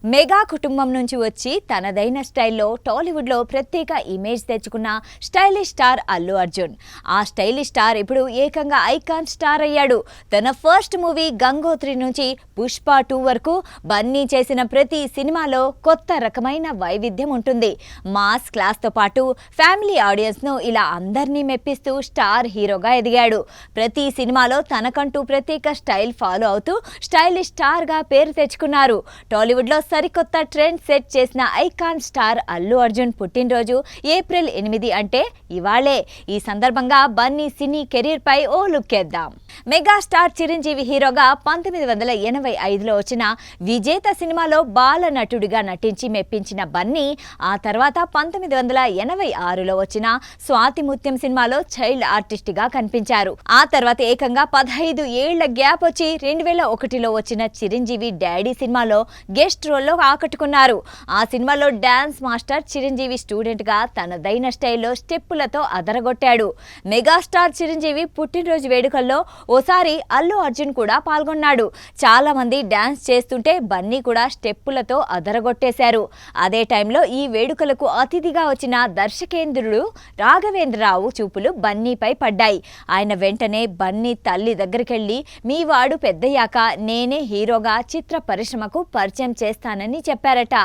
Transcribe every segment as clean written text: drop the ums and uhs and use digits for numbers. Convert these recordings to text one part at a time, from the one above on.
Mega కుటుంబం నుంచి వచ్చి తనదైన స్టైల్లో టాలీవుడ్లో ప్రత్యేక ఇమేజ్ తెచ్చుకున్న స్టైలిష్ స్టార్ అల్లు అర్జున్. ఆ స్టైలిష్ స్టార్ ఇప్పుడు ఏకంగా ఐకాన్ స్టార్ అయ్యాడు. తన ఫస్ట్ మూవీ గంగోత్రి నుంచి పుష్ప 2 వరకు బన్నీ చేసిన ప్రతి సినిమాలో కొత్త రకమైన వైవిధ్యం ఉంటుంది. మాస్ క్లాస్తో పాటు ఫ్యామిలీ ఆడియన్స్ను ఇలా అందరినీ మెప్పిస్తూ స్టార్ హీరోగా ఎదిగాడు. ప్రతి సినిమాలో తనకంటూ ప్రత్యేక స్టైల్ ఫాలో అవుతూ స్టైలిష్ స్టార్గా పేరు తెచ్చుకున్నారు. టాలీవుడ్లో సరికొత్త ట్రెండ్ సెట్ చేసిన ఐకాన్ స్టార్ అల్లు అర్జున్ పుట్టినరోజు ఏప్రిల్ 8 అంటే ఇవాళే. ఈ సందర్భంగా బన్నీ సినీ కెరీర్ పై ఓ లుక్ వేద్దాం. మెగాస్టార్ చిరంజీవి హీరోగా 1985లో వచ్చిన విజేత సినిమాలో బాల నటుడిగా నటించి మెప్పించిన బన్నీ ఆ తర్వాత 1986లో వచ్చిన స్వాతి ముత్యం సినిమాలో చైల్డ్ ఆర్టిస్ట్ గా కనిపించారు. ఆ తర్వాత ఏకంగా 15 ఏళ్ల గ్యాప్ వచ్చి 2001లో వచ్చిన చిరంజీవి డాడీ సినిమాలో గెస్ట్ రోల్లో ఆకట్టుకున్నారు. ఆ సినిమాలో డాన్స్ మాస్టర్ చిరంజీవి స్టూడెంట్ గా తనదైన స్టైల్లో స్టెప్పులతో అదరగొట్టాడు. మెగాస్టార్ చిరంజీవి పుట్టినరోజు వేడుకల్లో ఓసారి అల్లు అర్జున్ కూడా పాల్గొన్నాడు. చాలా మంది డాన్స్ చేస్తుంటే బన్నీ కూడా స్టెప్పులతో అదరగొట్టేశారు. అదే టైంలో ఈ వేడుకలకు అతిథిగా వచ్చిన దర్శకేంద్రుడు రాఘవేంద్రరావు చూపులు బన్నీపై పడ్డాయి. ఆయన వెంటనే బన్నీ తల్లి దగ్గరికెళ్లి మీ వాడు పెద్దయ్యాక నేనే హీరోగా చిత్ర పరిశ్రమకు పరిచయం చేస్తానని చెప్పారట.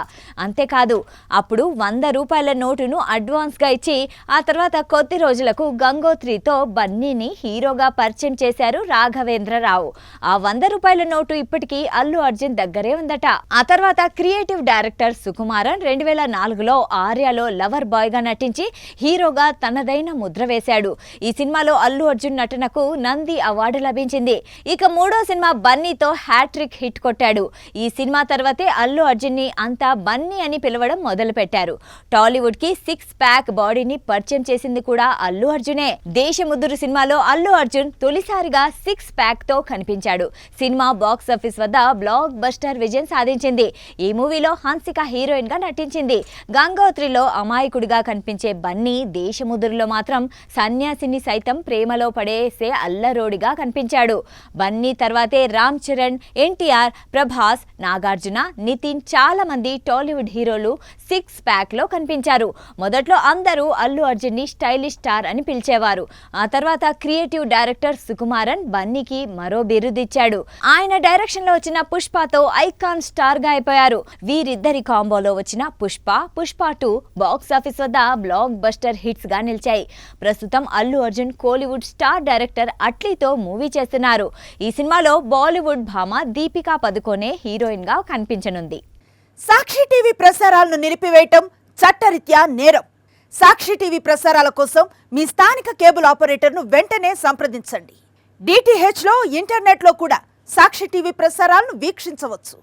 అంతేకాదు అప్పుడు 100 రూపాయల నోటును అడ్వాన్స్గా ఇచ్చి ఆ తర్వాత కొద్ది రోజులకు గంగోత్రితో బన్నీని హీరోగా పరిచయం చేశారు రాఘవేంద్రరావు. ఆ 100 రూపాయల నోటు ఇప్పటికీ అల్లు అర్జున్ దగ్గరే ఉందట. ఆ తర్వాత క్రియేటివ్ డైరెక్టర్ సుకుమారన్ 2004లో ఆర్యాలో లవర్ బాయ్ గా నటించి హీరోగా తనదైన ముద్ర వేశాడు. ఈ సినిమాలో అల్లు అర్జున్ నటనకు నంది అవార్డు లభించింది. ఇక మూడో సినిమా బన్నీతో హ్యాట్రిక్ హిట్ కొట్టాడు. ఈ సినిమా తర్వాతే అల్లు అర్జున్ ని అంతా బన్నీ అని పిలవడం మొదలుపెట్టారు. టాలీవుడ్ కి 6 ప్యాక్ బాడీని పరిచయం చేసింది కూడా అల్లు అర్జునే. దేశముద్రు సినిమాలో అల్లు అర్జున్ తొలిసారిగా 6 ప్యాక్ తో కనిపించాడు. సినిమా బాక్స్ ఆఫీస్ వద్ద బ్లాక్ బస్టర్ విజయం సాధించింది. ఈ మూవీలో హన్సిక హీరోయిన్ గా నటించింది. గంగోత్రిలో అమాయకుడిగా కనిపించే బన్నీ దేశముద్రులో మాత్రం సన్యాసిని సైతం ప్రేమలో పడేసే అల్లరోడిగా కనిపించాడు. బన్నీ తర్వాతే రామ్ చరణ్, ఎన్టీఆర్, ప్రభాస్, నాగార్జున, నితిన్ చాలా మంది టాలీవుడ్ హీరోలు 6 ప్యాక్ లో కనిపించారు. మొదట్లో అందరూ అల్లు అర్జున్ ని స్టైలిష్ స్టార్ అని పిలిచేవారు. ఆ తర్వాత క్రియేటివ్ డైరెక్టర్ సుకుమారన్ బన్నీకి మరో బిరుదిచ్చాడు. ఆయన డైరెక్షన్ లో వచ్చిన పుష్పతో ఐకాన్ స్టార్ గా అయిపోయారు. వీరిద్దరి కాంబోలో వచ్చిన పుష్ప 2 బాక్స్ ఆఫీస్ వద్ద బ్లాక్ బస్టర్ హిట్స్ గా నిలిచాయి. ప్రస్తుతం Allu Arjun Kollywood star director అట్లీతో మూవీ చేస్తున్నారు. ఈ సినిమాలో బాలీవుడ్ భామ దీపికా పదుకొనే హీరోయిన్ గా కనిపించనుంది. సాక్షి టీవీ ప్రసారాలను నిలిపివేయటం చట్టరీత్యా నేరం. సాక్షి టీవీ ప్రసారాల కోసం మీ స్థానిక కేబుల్ ఆపరేటర్ను వెంటనే సంప్రదించండి. DTHలో ఇంటర్నెట్లో కూడా సాక్షి టీవీ ప్రసారాలను వీక్షించవచ్చు.